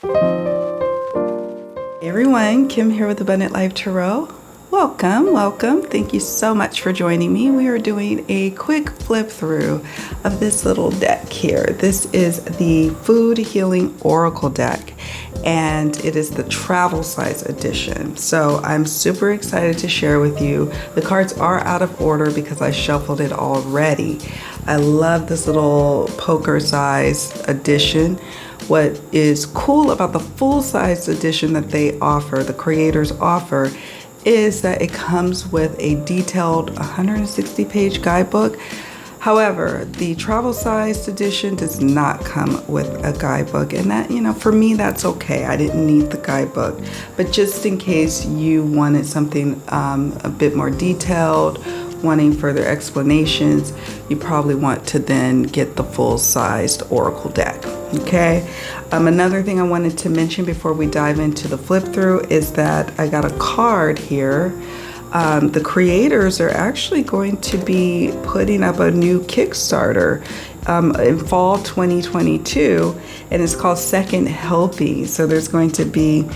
Hey everyone, Kim here with Abundant Life Tarot. Welcome. Thank you so much for joining me. We are doing a quick flip through of this little deck here. This is the Food Healing Oracle deck, and it is the travel size edition. So I'm super excited to share with you. The cards are out of order because I shuffled it already. I love this little poker size edition. What is cool about the full size edition that they offer, the creators offer, is that it comes with a detailed 160-page guidebook. However, the travel sized edition does not come with a guidebook, and that, for me, that's okay. I didn't need the guidebook, but just in case you wanted something a bit more detailed, wanting further explanations, you probably want to then get the full-sized Oracle deck. Okay. Another thing I wanted to mention before we dive into the flip through is that I got a card here. The creators are actually going to be putting up a new Kickstarter in fall 2022, and it's called Second Healthy. So there's going to be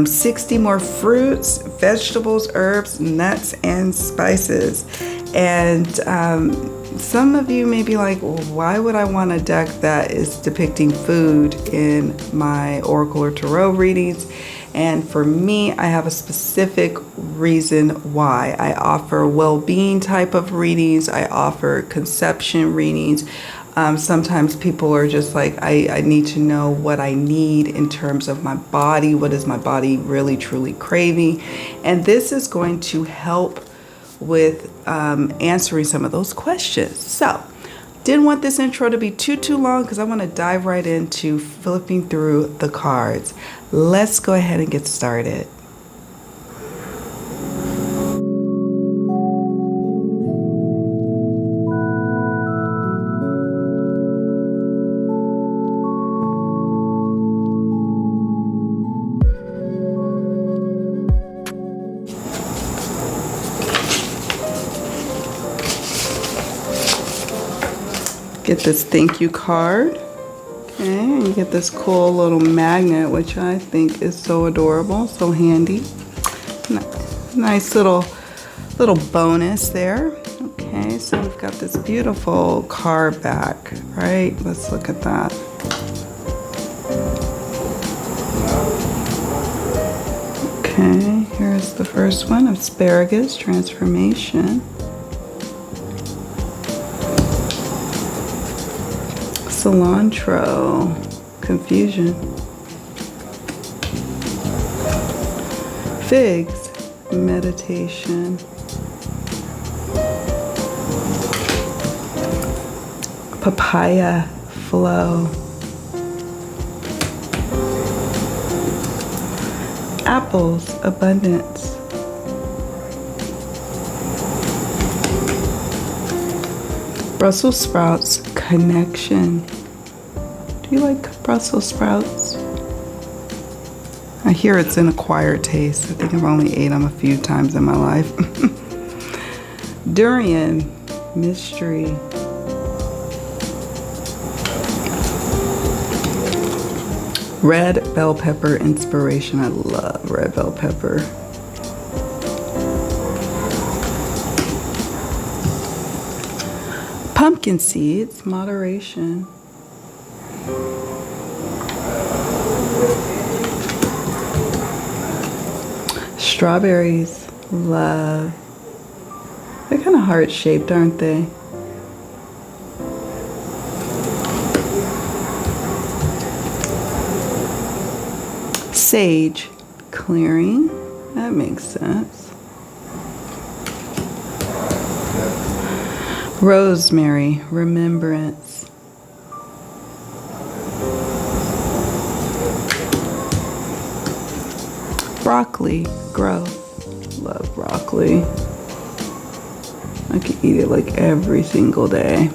60 more fruits, vegetables, herbs, nuts, and spices. And some of you may be like, well, why would I want a deck that is depicting food in my Oracle or Tarot readings? And for me, I have a specific reason why. I offer well-being type of readings. I offer conception readings. Sometimes people are just like, I need to know what I need in terms of my body. What is my body really, truly craving? And this is going to help with answering some of those questions. So, didn't want this intro to be too long because I want to dive right into flipping through the cards. Let's go ahead and get started. Get this thank you card. Okay, and you get this cool little magnet, which I think is so adorable, so handy. Nice little bonus there. Okay, so we've got this beautiful card back, right? Let's look at that. Okay, here's the first one, Asparagus Transformation. Cilantro, Confusion. Figs, Meditation. Papaya, Flow. Apples, Abundance. Brussels sprouts, Connection. Do you like Brussels sprouts? I hear it's an acquired taste. I think I've only ate them a few times in my life. Durian, Mystery. Red bell pepper, Inspiration. I love red bell pepper. Pumpkin seeds, Moderation. Strawberries, Love. They're kind of heart-shaped, aren't they? Sage, Clearing. That makes sense. Rosemary, Remembrance. Broccoli, Growth. Love broccoli. I could eat it like every single day.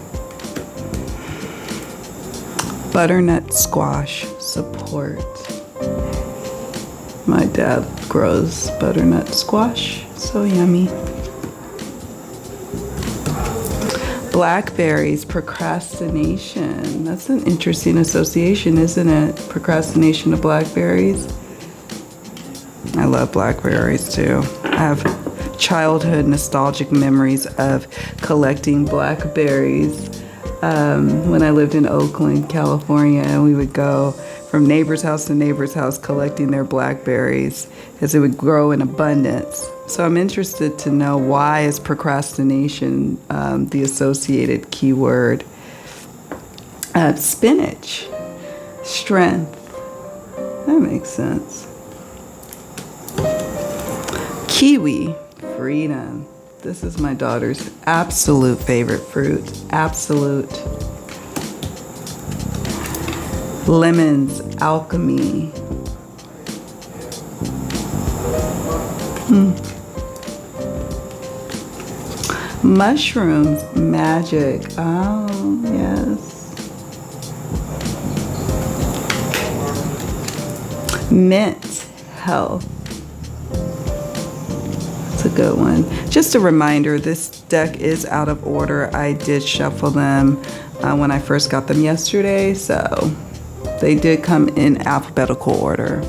Butternut Squash, Support. My dad grows butternut squash. So yummy. Blackberries, procrastination. That's an interesting association, isn't it? Procrastination to blackberries. I love blackberries too. I have childhood nostalgic memories of collecting blackberries when I lived in Oakland, California, and we would go from neighbor's house to neighbor's house collecting their blackberries as it would grow in abundance. So I'm interested to know, why is procrastination the associated keyword? Spinach, strength. That makes sense. Kiwi, freedom. This is my daughter's absolute favorite fruit. Absolute. Lemons, alchemy. Mushrooms, magic. Oh, yes. Mint, health. That's a good one. Just a reminder, this deck is out of order. I did shuffle them when I first got them yesterday, so they did come in alphabetical order.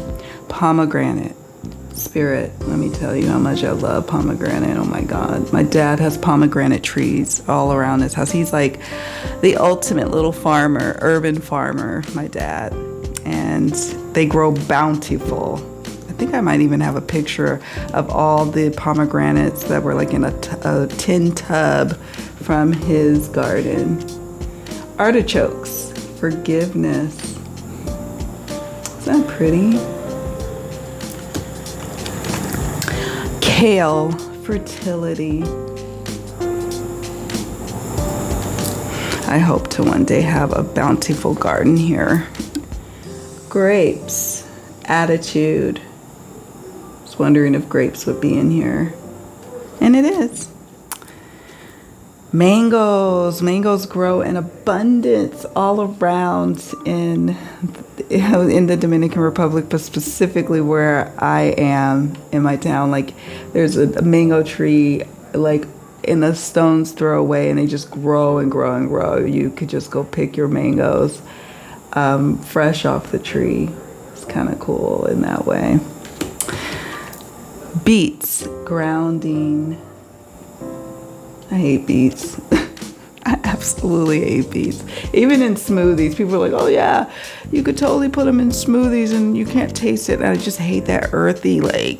Pomegranate. Spirit, let me tell you how much I love pomegranate. Oh my God. My dad has pomegranate trees all around his house. He's like the ultimate little farmer, urban farmer, my dad. And they grow bountiful. I think I might even have a picture of all the pomegranates that were like in a tin tub from his garden. Artichokes, forgiveness. Is that pretty? Kale, fertility. I hope to one day have a bountiful garden here. Grapes, attitude. I was wondering if grapes would be in here. And it is. Mangoes. Mangoes grow in abundance all around in the Dominican Republic, but specifically where I am in my town. Like, there's a mango tree like in a stone's throw away, and they just grow and grow and grow. You could just go pick your mangoes fresh off the tree. It's kind of cool in that way. Beets, grounding. I hate beets. I absolutely hate beets. Even in smoothies, people are like, oh yeah, you could totally put them in smoothies and you can't taste it. And I just hate that earthy, I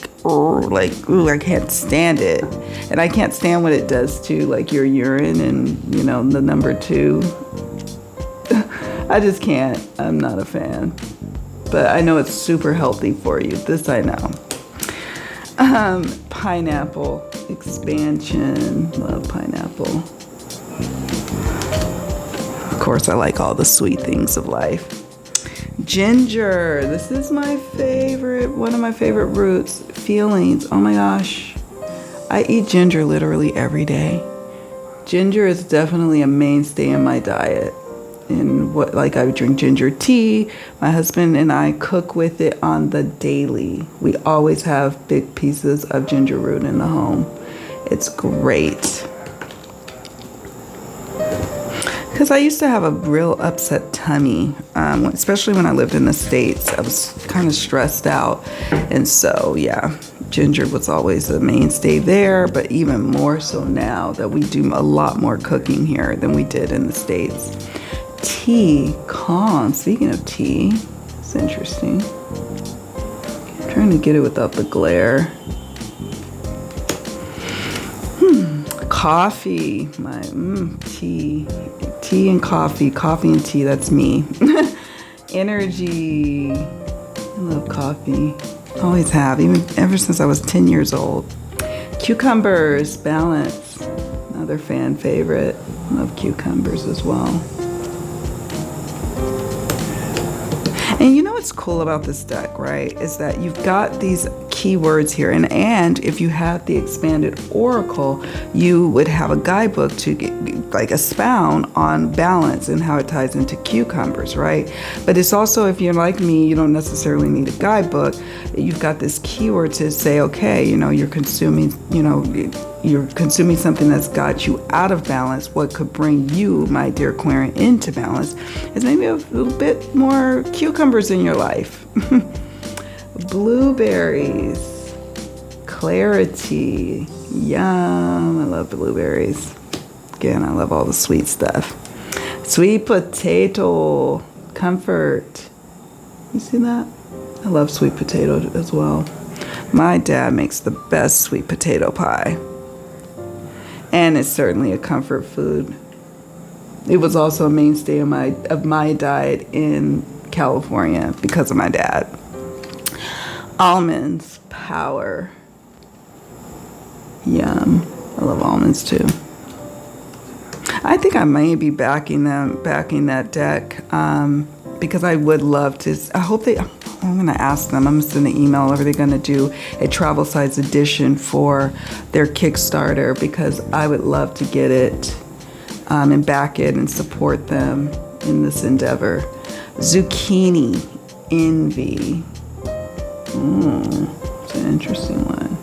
can't stand it. And I can't stand what it does to like your urine and, you know, the number 2. I just can't. I'm not a fan. But I know it's super healthy for you. This I know. Pineapple, expansion. Love pineapple. Of course, I like all the sweet things of life. Ginger. This is my favorite, one of my favorite roots. Feelings. Oh my gosh. I eat ginger literally every day. Ginger is definitely a mainstay in my diet. I would drink ginger tea. My husband and I cook with it on the daily. We always have big pieces of ginger root in the home. It's great. Because I used to have a real upset tummy, especially when I lived in the States. I was kind of stressed out. And so, yeah, ginger was always a mainstay there, but even more so now that we do a lot more cooking here than we did in the States. Tea, calm. Speaking of tea, it's interesting. I'm trying to get it without the glare. Coffee, my tea and coffee and tea, that's me. Energy, I love coffee, always have, even ever since I was 10 years old. Cucumbers, balance, another fan favorite. Love cucumbers as well. And you know what's cool about this deck, right, is that you've got these keywords here. And if you have the expanded oracle, you would have a guidebook to like expound on balance and how it ties into cucumbers, right? But it's also, if you're like me, you don't necessarily need a guidebook. You've got this keyword to say, okay, you're consuming, you're consuming something that's got you out of balance. What could bring you, my dear Aquarian, into balance is maybe a little bit more cucumbers in your life. Blueberries, clarity, yum. I love blueberries. Again, I love all the sweet stuff. Sweet potato, comfort. You see that? I love sweet potato as well. My dad makes the best sweet potato pie. And it's certainly a comfort food. It was also a mainstay of my diet in California because of my dad. Almonds, power. Yum. I love almonds too. I think I may be backing that deck because I would love to. I'm going to ask them. I'm going to send an email. Are they going to do a travel size edition for their Kickstarter? Because I would love to get it and back it and support them in this endeavor. Zucchini, envy. It's an interesting one.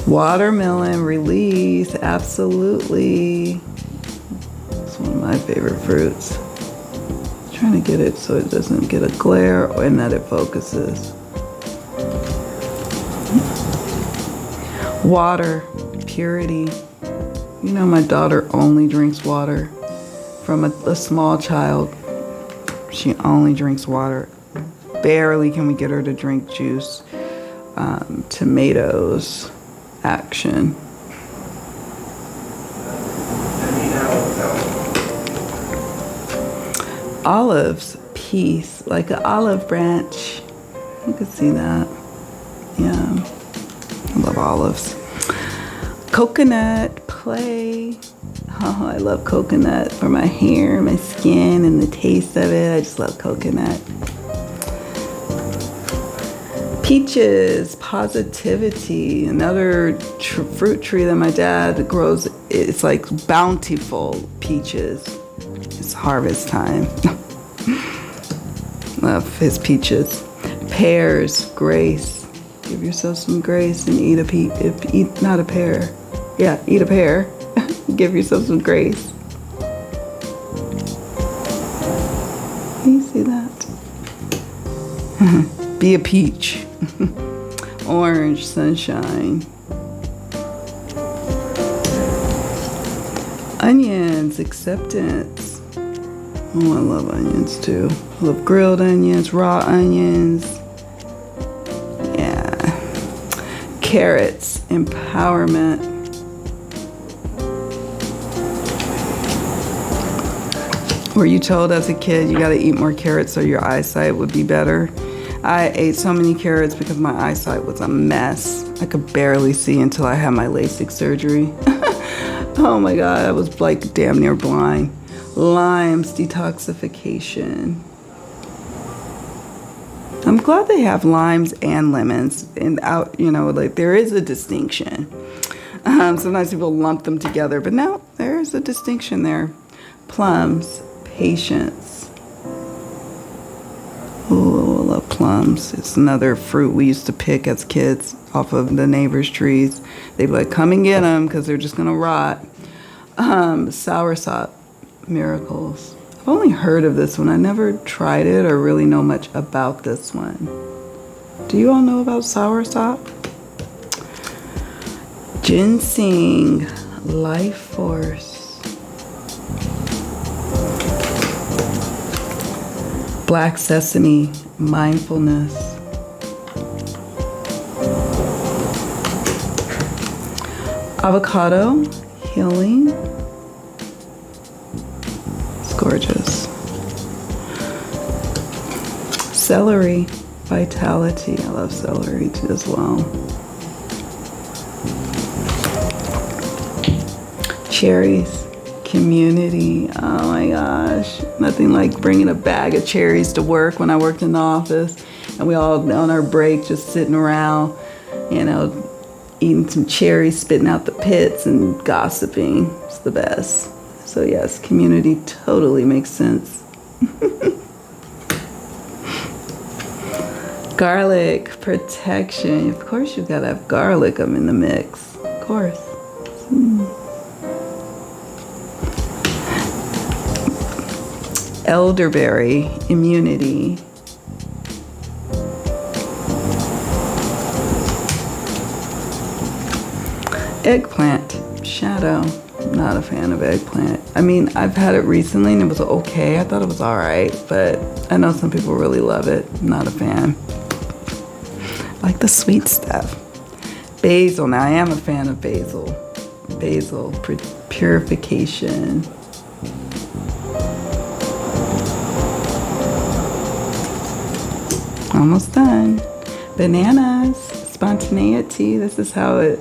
Watermelon, release. Absolutely. It's one of my favorite fruits. Trying to get it so it doesn't get a glare and that it focuses. Water, purity. My daughter only drinks water. From a small child, she only drinks water. Barely can we get her to drink juice. Tomatoes, action. Olives, peace, like an olive branch. You can see that. Yeah, I love olives. Coconut, play. Oh, I love coconut for my hair, my skin, and the taste of it. I just love coconut. Peaches, positivity. Another fruit tree that my dad grows. It's like bountiful peaches. It's harvest time. Love his peaches. Pears, grace. Give yourself some grace and eat a pear. Yeah, eat a pear. Give yourself some grace. Can you see that? Be a peach. Orange, sunshine. Onions, acceptance. Oh, I love onions too. I love grilled onions, raw onions. Yeah. Carrots, empowerment. Were you told as a kid you got to eat more carrots so your eyesight would be better? I ate so many carrots because my eyesight was a mess. I could barely see until I had my LASIK surgery. Oh my God, I was like damn near blind. Limes, detoxification. I'm glad they have limes and lemons, and there is a distinction. Sometimes people lump them together, but no, there is a distinction there. Plums, patience. Oh, I love plums. It's another fruit we used to pick as kids off of the neighbors' trees. They'd be like, come and get them because they're just going to rot. Soursop, miracles. I've only heard of this one. I never tried it or really know much about this one. Do you all know about soursop? Ginseng, life force. Black sesame, mindfulness. Avocado, healing. It's gorgeous. Celery, vitality. I love celery too as well. Cherries, Community. Oh my gosh. Nothing like bringing a bag of cherries to work when I worked in the office. And we all on our break just sitting around, eating some cherries, spitting out the pits and gossiping. It's the best. So yes, community totally makes sense. Garlic protection. Of course you've got to have garlic in the mix. Of course. Elderberry, immunity. Eggplant, shadow. Not a fan of eggplant. I mean, I've had it recently and it was okay. I thought it was all right, but I know some people really love it. Not a fan. I like the sweet stuff. Basil. Now, I am a fan of basil. Basil, purification. Almost done. Bananas, spontaneity. This is how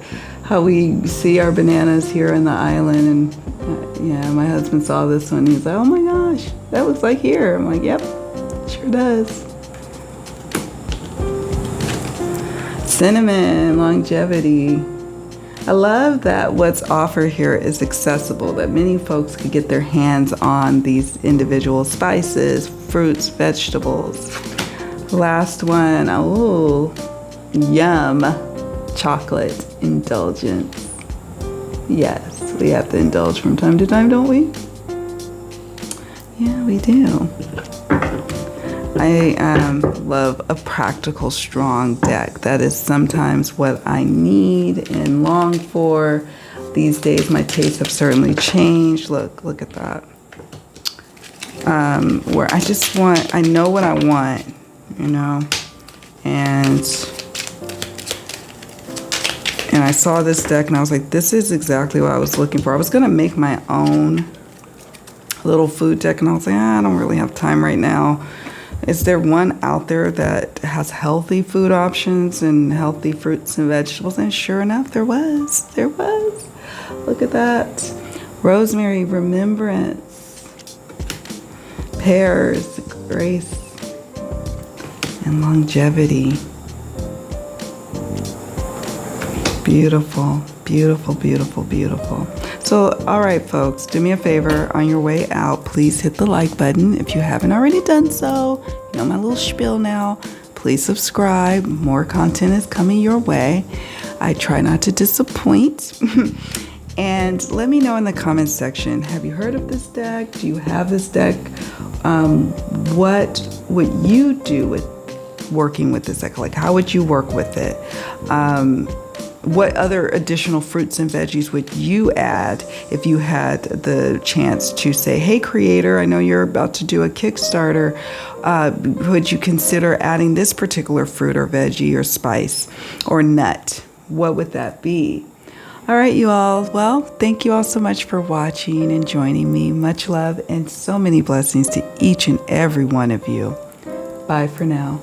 we see our bananas here on the island. And yeah, my husband saw this one. He's like, oh my gosh, that looks like here. I'm like, yep, sure does. Cinnamon, longevity. I love that what's offered here is accessible, that many folks could get their hands on these individual spices, fruits, vegetables. Last one, oh, yum, chocolate indulgence. Yes, we have to indulge from time to time, don't we? Yeah, we do. I love a practical, strong deck. That is sometimes what I need and long for. These days, my tastes have certainly changed. Look at that. Where I know what I want, and I saw this deck and I was like, this is exactly what I was looking for. I was gonna make my own little food deck and I was like, I don't really have time right now. Is there one out there that has healthy food options and healthy fruits and vegetables? And sure enough, there was. Look at that. Rosemary, remembrance. Pears, grace, and longevity. Beautiful, beautiful, beautiful, beautiful. So, all right, folks, do me a favor. On your way out, please hit the like button if you haven't already done so. You know my little spiel now. Please subscribe. More content is coming your way. I try not to disappoint. And let me know in the comments section, have you heard of this deck? Do you have this deck? What would you do with working with this deck? Like, how would you work with it? What other additional fruits and veggies would you add if you had the chance to say, hey, creator, I know you're about to do a Kickstarter. Would you consider adding this particular fruit or veggie or spice or nut? What would that be? All right, you all. Well, thank you all so much for watching and joining me. Much love and so many blessings to each and every one of you. Bye for now.